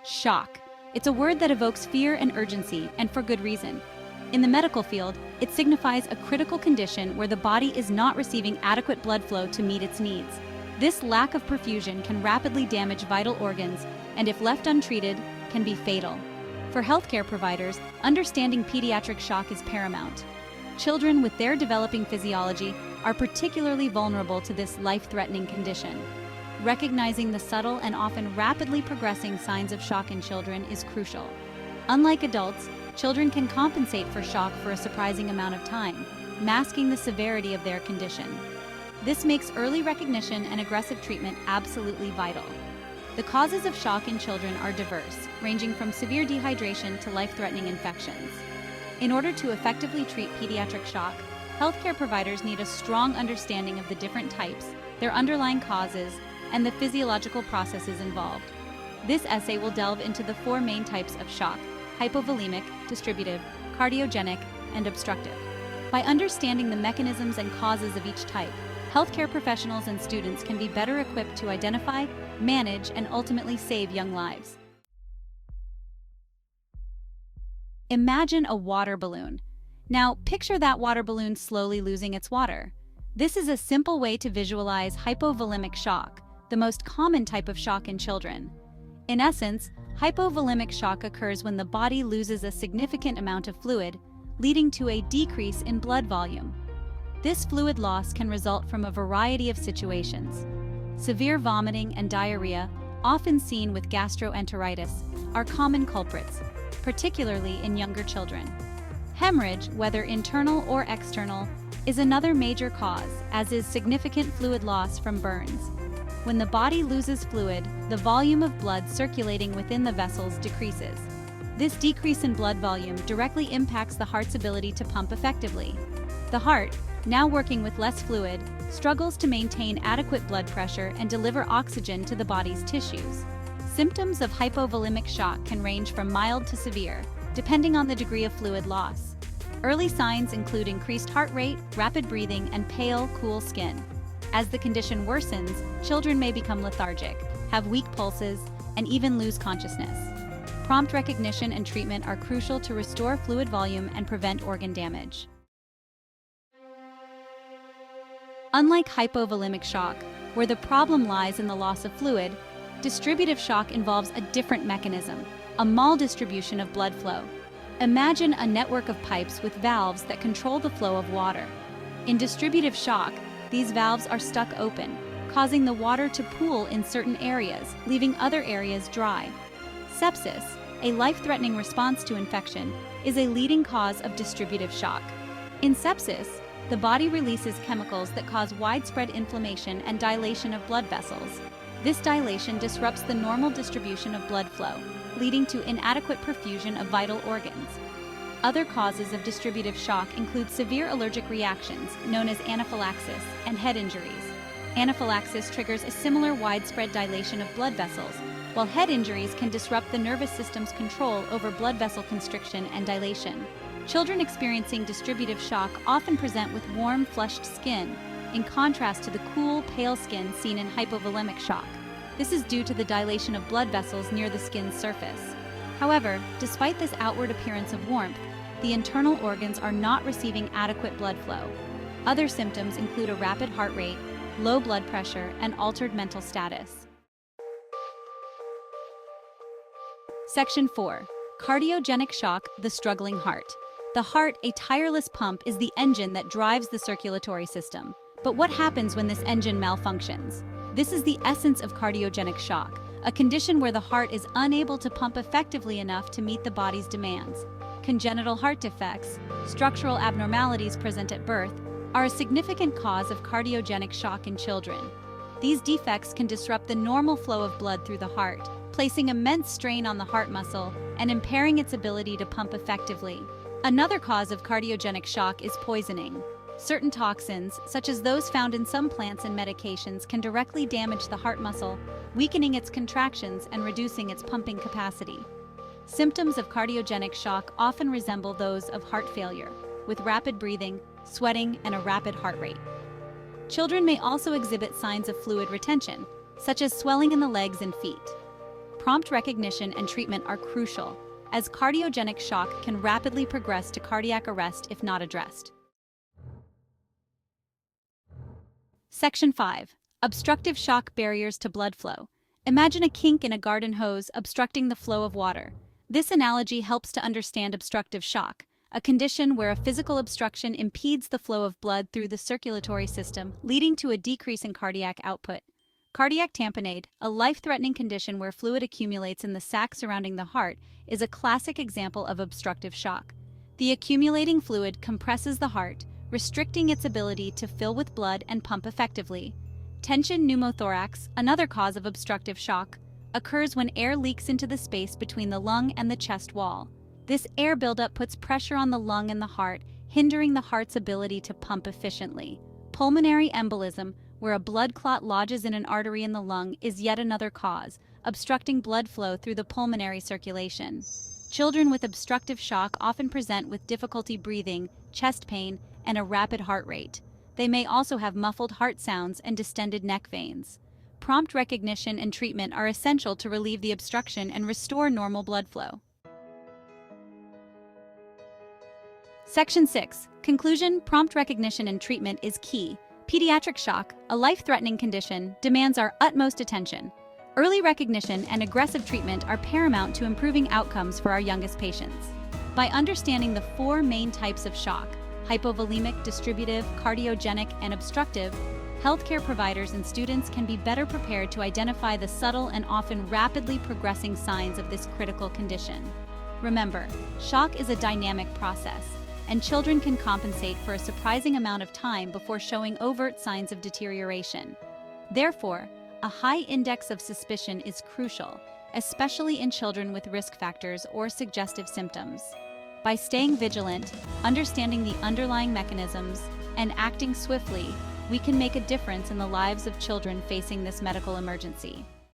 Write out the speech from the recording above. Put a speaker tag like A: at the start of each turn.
A: Shock. It's a word that evokes fear and urgency, and for good reason. In the medical field, it signifies a critical condition where the body is not receiving adequate blood flow to meet its needs. This lack of perfusion can rapidly damage vital organs and, if left untreated, can be fatal. For healthcare providers, understanding pediatric shock is paramount. Children with their developing physiology are particularly vulnerable to this life-threatening condition. Recognizing the subtle and often rapidly progressing signs of shock in children is crucial. Unlike adults, children can compensate for shock for a surprising amount of time, masking the severity of their condition. This makes early recognition and aggressive treatment absolutely vital. The causes of shock in children are diverse, ranging from severe dehydration to life-threatening infections. In order to effectively treat pediatric shock, healthcare providers need a strong understanding of the different types, their underlying causes, and the physiological processes involved. This essay will delve into the four main types of shock: hypovolemic, distributive, cardiogenic, and obstructive. By understanding the mechanisms and causes of each type, healthcare professionals and students can be better equipped to identify, manage, and ultimately save young lives. Imagine a water balloon. Now, picture that water balloon slowly losing its water. This is a simple way to visualize hypovolemic shock, the most common type of shock in children. In essence, hypovolemic shock occurs when the body loses a significant amount of fluid, leading to a decrease in blood volume. This fluid loss can result from a variety of situations. Severe vomiting and diarrhea, often seen with gastroenteritis, are common culprits, particularly in younger children. Hemorrhage, whether internal or external, is another major cause, as is significant fluid loss from burns. When the body loses fluid, the volume of blood circulating within the vessels decreases. This decrease in blood volume directly impacts the heart's ability to pump effectively. The heart, now working with less fluid, struggles to maintain adequate blood pressure and deliver oxygen to the body's tissues. Symptoms of hypovolemic shock can range from mild to severe, depending on the degree of fluid loss. Early signs include increased heart rate, rapid breathing, and pale, cool skin. As the condition worsens, children may become lethargic, have weak pulses, and even lose consciousness. Prompt recognition and treatment are crucial to restore fluid volume and prevent organ damage. Unlike hypovolemic shock, where the problem lies in the loss of fluid, distributive shock involves a different mechanism, a maldistribution of blood flow. Imagine a network of pipes with valves that control the flow of water. In distributive shock, these valves are stuck open, causing the water to pool in certain areas, leaving other areas dry. Sepsis, a life-threatening response to infection, is a leading cause of distributive shock. In sepsis, the body releases chemicals that cause widespread inflammation and dilation of blood vessels. This dilation disrupts the normal distribution of blood flow, leading to inadequate perfusion of vital organs. Other causes of distributive shock include severe allergic reactions, known as anaphylaxis, and head injuries. Anaphylaxis triggers a similar widespread dilation of blood vessels, while head injuries can disrupt the nervous system's control over blood vessel constriction and dilation. Children experiencing distributive shock often present with warm, flushed skin, in contrast to the cool, pale skin seen in hypovolemic shock. This is due to the dilation of blood vessels near the skin's surface. However, despite this outward appearance of warmth, the internal organs are not receiving adequate blood flow. Other symptoms include a rapid heart rate, low blood pressure, and altered mental status. Section 4. Cardiogenic shock, the struggling heart. The heart, a tireless pump, is the engine that drives the circulatory system. But what happens when this engine malfunctions? This is the essence of cardiogenic shock, a condition where the heart is unable to pump effectively enough to meet the body's demands. Congenital heart defects, structural abnormalities present at birth, are a significant cause of cardiogenic shock in children. These defects can disrupt the normal flow of blood through the heart, placing immense strain on the heart muscle and impairing its ability to pump effectively. Another cause of cardiogenic shock is poisoning. Certain toxins, such as those found in some plants and medications, can directly damage the heart muscle, weakening its contractions and reducing its pumping capacity. Symptoms of cardiogenic shock often resemble those of heart failure, with rapid breathing, sweating, and a rapid heart rate. Children may also exhibit signs of fluid retention, such as swelling in the legs and feet. prompt recognition and treatment are crucial, as cardiogenic shock can rapidly progress to cardiac arrest if not addressed. Section 5. Obstructive shock barriers to blood flow. Imagine a kink in a garden hose obstructing the flow of water. This analogy helps to understand obstructive shock, a condition where a physical obstruction impedes the flow of blood through the circulatory system, leading to a decrease in cardiac output. Cardiac tamponade, a life-threatening condition where fluid accumulates in the sac surrounding the heart, is a classic example of obstructive shock. The accumulating fluid compresses the heart, restricting its ability to fill with blood and pump effectively. Tension pneumothorax, another cause of obstructive shock, occurs when air leaks into the space between the lung and the chest wall. This air buildup puts pressure on the lung and the heart, hindering the heart's ability to pump efficiently. Pulmonary embolism, where a blood clot lodges in an artery in the lung, is yet another cause, obstructing blood flow through the pulmonary circulation. Children with obstructive shock often present with difficulty breathing, chest pain, and a rapid heart rate. They may also have muffled heart sounds and distended neck veins. Prompt recognition and treatment are essential to relieve the obstruction and restore normal blood flow. Section 6. Conclusion: prompt recognition and treatment is key. Pediatric shock, a life-threatening condition, demands our utmost attention. Early recognition and aggressive treatment are paramount to improving outcomes for our youngest patients. By understanding the 4 main types of shock, hypovolemic, distributive, cardiogenic, and obstructive, healthcare providers and students can be better prepared to identify the subtle and often rapidly progressing signs of this critical condition. Remember, shock is a dynamic process, and children can compensate for a surprising amount of time before showing overt signs of deterioration. Therefore, a high index of suspicion is crucial, especially in children with risk factors or suggestive symptoms. By staying vigilant, understanding the underlying mechanisms, and acting swiftly, we can make a difference in the lives of children facing this medical emergency.